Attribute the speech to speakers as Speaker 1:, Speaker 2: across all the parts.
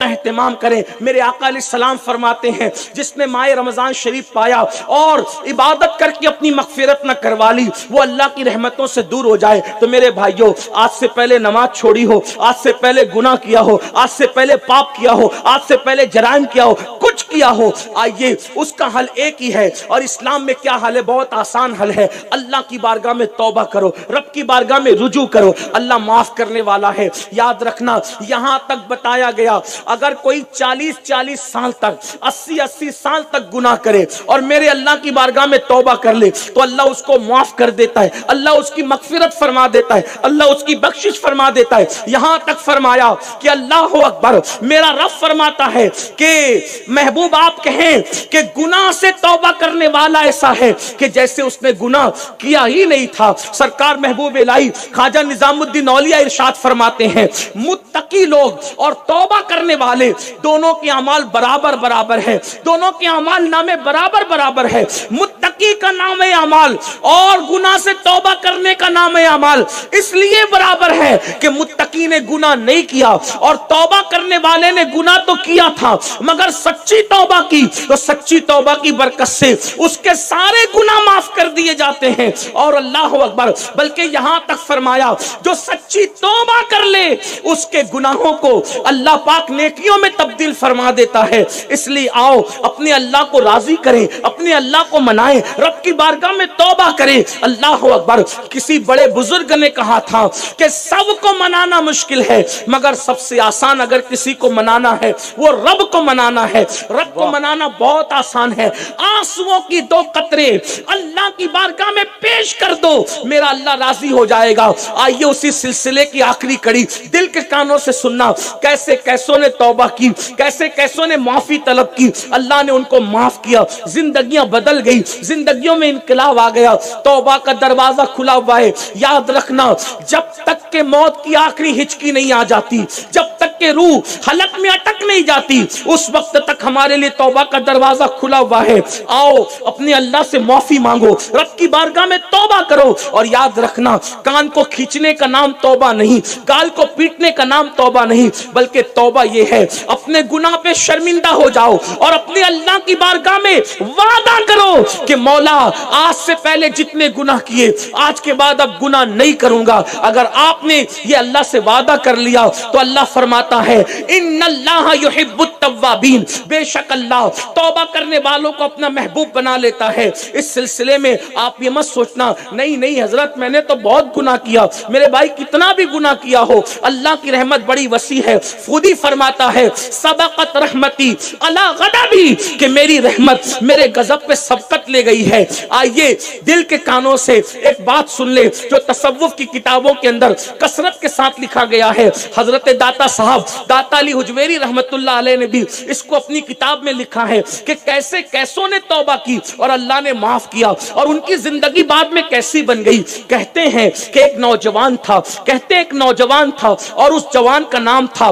Speaker 1: کا اہتمام کریں۔ میرے آقا علیہ السلام فرماتے ہیں جس نے ماہ رمضان شریف پایا اور عبادت کر کے اپنی مغفرت نہ کروا لی وہ اللہ کی رحمتوں سے دور ہو جائے۔ تو میرے بھائیوں، آج سے پہلے نماز چھوڑی ہو، آج سے پہلے گناہ کیا ہو، آج سے پہلے پاپ کیا ہو، آج سے پہلے جرائم کیا ہو، کچھ کیا ہو، آئیے اس کا حل ایک ہی ہے۔ اور اسلام میں کیا حل ہے؟ بہت آسان حل ہے۔ اللہ کی بارگاہ میں توبہ کرو، رب کی بارگاہ میں رجوع کرو، اللہ معاف کرنے والا ہے۔ یاد رکھنا، یہاں تک بتایا گیا اگر کوئی 40 سال تک 80 سال تک گناہ کرے اور میرے اللہ کی بارگاہ میں توبہ کر لے تو اللہ اس کو معاف کر دیتا ہے، اللہ اس کی مغفرت فرما دیتا ہے، اللہ اس کی بخشش فرما دیتا ہے۔ یہاں تک فرمایا کہ اللہ اکبر، میرا رب فرماتا ہے کہ محبوب آپ کہیں کہ گناہ سے توبہ کرنے والا ایسا ہے کہ جیسے اس نے گناہ کیا ہی نہیں تھا۔ سرکار محبوب الہی خواجہ نظام الدین اولیاء ارشاد فرماتے ہیں متقی لوگ اور توبہ کرنے والے دونوں کے اعمال برابر برابر ہیں، دونوں کے اعمال نامے برابر برابر ہے۔ متقی کا نام اعمال اور گناہ سے توبہ کرنے کا نام اعمال اس لیے برابر ہے کہ متقی نے گناہ نہیں کیا اور توبہ کرنے والے نے گناہ تو کیا تھا مگر سچی توبہ کی، تو سچی توبہ کی برکت سے اس کے سارے گناہ معاف کر دیے جاتے ہیں۔ اور اللہ اکبر، بلکہ یہاں تک فرمایا جو سچی توبہ کر لے اس کے گناہوں کو اللہ پاک نیکیوں میں تبدیل فرما دیتا ہے۔ اس لیے آؤ اپنے اللہ کو راضی کریں، اپنے اللہ کو منائیں، رب کی بارگاہ میں توبہ کریں۔ اللہ اکبر، کسی بڑے بزرگ نے کہا تھا کہ سب کو منانا مشکل ہے مگر سب سے آسان اگر کسی کو منانا ہے وہ رب کو منانا ہے۔ رب کو منانا بہت آسان ہے۔ آنسوؤں کی 2 قطرے اللہ کی بارگاہ میں پیش کر دو، میرا اللہ راضی ہو جائے گا۔ آئیے اسی سلسلے کی آخری کڑی دل کے کانوں سے سننا، کیسے کیسوں نے توبہ کی، کیسے کیسوں نے معافی طلب کی، اللہ نے ان کو معاف کیا، زندگیاں بدل گئی، زندگیوں میں انقلاب آ گیا، توبہ کا دروازہ کھلا ہوا ہے۔ یاد رکھنا، جب تک کہ موت کی آخری ہچکی نہیں آ جاتی، جب تک کہ روح حلق میں اٹک نہیں جاتی، اس وقت تک ہمارے لیے توبہ کا دروازہ کھلا ہوا ہے۔ آؤ اپنے اللہ سے معافی مانگو، رب کی بارگاہ میں توبہ کرو۔ اور یاد رکھنا، کان کو کھینچنے کا نام توبہ نہیں، گال کو پیٹنے کا نام توبہ نہیں، بلکہ توبہ یہ ہے اپنے گناہ پہ شرمندہ ہو جاؤ اور اپنے اللہ کی بارگاہ میں وعدہ کرو کہ مولا آج سے پہلے جتنے گناہ کیے آج کے بعد اب گناہ نہیں کروں گا۔ اگر آپ نے یہ اللہ سے وعدہ کر لیا تو اللہ فرماتا ہے ان اللہ یحب التوابین، بے شک اللہ توبہ کرنے والوں کو اپنا محبوب بنا لیتا ہے۔ اس سلسلے میں آپ یہ مت سوچنا نہیں حضرت میں نے تو بہت گناہ کیا، میرے بھائی کتنا بھی گناہ کیا ہو اللہ کی رحمت بڑی وسیع ہے۔ خود ہی فرماتا ہے سبقت رحمتی علی غضبی، کہ میری رحمت میرے غضب پہ سبقت لے گئی ہے۔ آئیے دل کے کانوں سے ایک بات سن لے جو تصوف کی کتابوں کے اندر کثرت کے ساتھ لکھا گیا ہے۔ حضرت داتا صاحب داتا علی حجویری رحمت اللہ علیہ نے بھی اس کو اپنی کتاب میں لکھا ہے کہ کیسے کیسوں نے توبہ کی اور اللہ نے معاف کیا اور ان کی زندگی بعد میں کیسی بن گئی۔ کہتے ہیں کہ ایک نوجوان تھا اور اس جوان کا نام تھا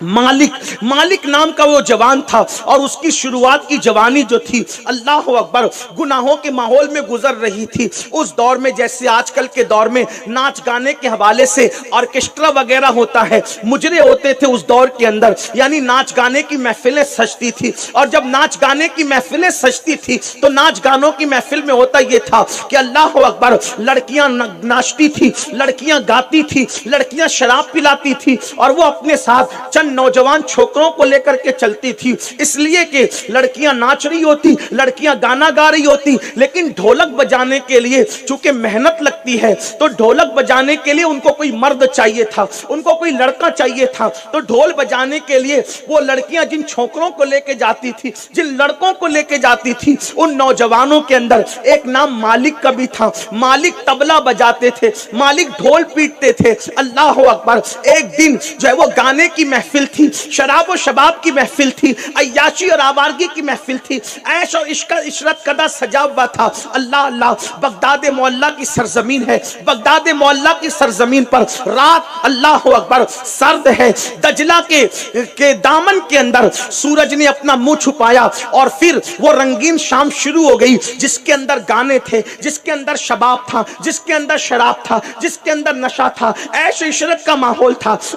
Speaker 1: مالک نام کا وہ جوان تھا، اور اس کی شروعات کی جوانی جو تھی اللہ اکبر گناہوں کے ماحول میں گزر رہی تھی۔ اس دور میں جیسے آج کل کے دور میں ناچ گانے کے حوالے سے آرکیسٹرا وغیرہ ہوتا ہے، مجرے ہوتے تھے اس دور کے اندر، یعنی ناچ گانے کی محفلیں سجتی تھی۔ اور جب ناچ گانے کی محفلیں سجتی تھی تو ناچ گانوں کی محفل میں ہوتا یہ تھا کہ اللہ اکبر لڑکیاں ناچتی تھی، لڑکیاں گاتی تھی، لڑکیاں شراب پلاتی تھی، اور وہ اپنے ساتھ چند نوجوان چھوکروں کو لے کر کے چلتی تھی، اس لیے کہ لڑکیاں ناچ رہی ہوتی، لڑکیاں گانا گا رہی ہوتی، لیکن ڈھولک بجانے کے لیے چونکہ محنت لگتی ہے تو ڈھولک بجانے کے لیے ان کو کوئی مرد چاہیے تھا، ان کو کوئی لڑکا چاہیے تھا۔ تو ڈھول بجانے کے لیے وہ لڑکیاں جن چھوکروں کو لے کے جاتی تھی، جن لڑکوں کو لے کے جاتی تھی، ان نوجوانوں کے اندر ایک نام مالک کا بھی تھا۔ مالک طبلہ بجاتے تھے، مالک ڈھول پیٹتے تھے۔ اللہ اکبر، ایک دن جو ہے وہ گانے کی محفل تھی، شراب و شباب کی محفل تھی، عیاشی اور آوارگی کی محفل تھی، عیش اور عشرت کدا سجا ہوا تھا۔ اللہ بغداد معلیٰ کی سرزمین ہے، بغداد معلیٰ کی سرزمین پر رات اللہ اکبر سرد ہے، دجلہ کے دامن کے اندر سورج نے اپنا منہ چھپایا اور پھر وہ رنگین شام شروع ہو گئی جس کے اندر گانے تھے، جس کے اندر شباب تھا، جس کے اندر شراب تھا، جس کے اندر نشہ تھا، عیش و عشرت کا ماحول تھا۔